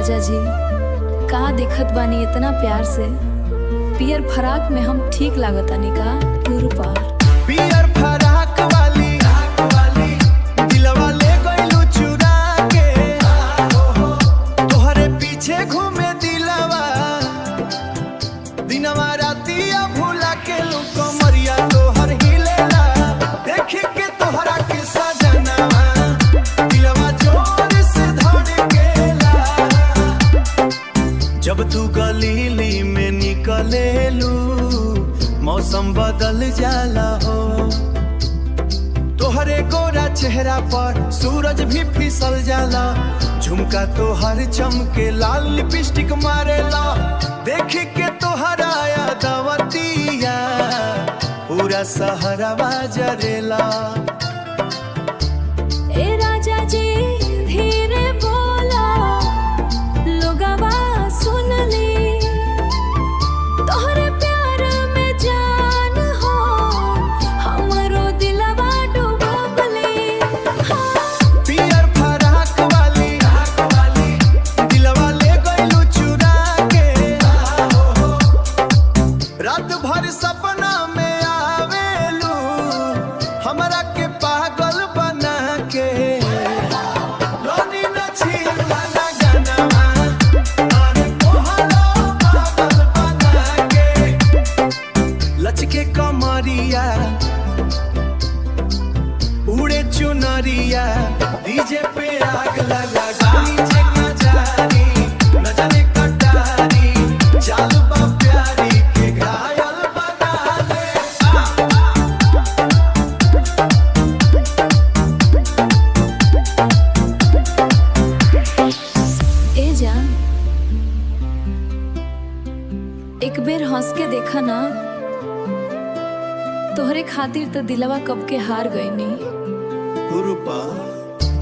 राजा जी, का देखत बानी इतना प्यार से। पियर फराक में हम ठीक लागतानी का टूर पार। पियर फराक वाली दिलवा ले गइलू चुरा के, तोहरे पीछे घूमे दिलवा दिनवा रातिया भूला के लुको मरिया तोहर हिलेला देख के तोहरा के सजनवा दिलवा जोर से धड़केला। जब तू गलीली में निकलेलू मौसम बदल जाला हो, तोहरे गोरा चेहरा पर सूरज भी फिसल जाला। झुमका तोहर चमके लाल लिपस्टिक मारेला देख के तोहरा यादवतिया पूरा शहरवा जरेला। ए राजा जी धीरे बोला, लोगवा सुन ली, तोहरे प्यार में जान हो हमरो दिलवा डूबली। पियर फराक वाली दिलवा ले गइलू चुरा के, रात भर सपना में आवेलू हमरा के पागल बना के। लोनी न छीन वाला गनवा अरे तोहरा पागल बना के। लचके कमरिया उड़े चुनरिया डीजे पे आग लगा गानी चेंगा जारी न जाने कटारी चाल बा प्यारी के घायल बना दे। ए जान, एक बेर हंस के देखा ना, तोहरे खातिर तो दिलवा कब के हार गईनी। रूपा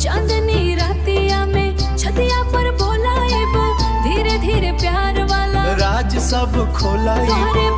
चांदनी रातिया में छतिया पर बोलाएब, धीरे धीरे प्यार वाला राज सब खोला तोहरे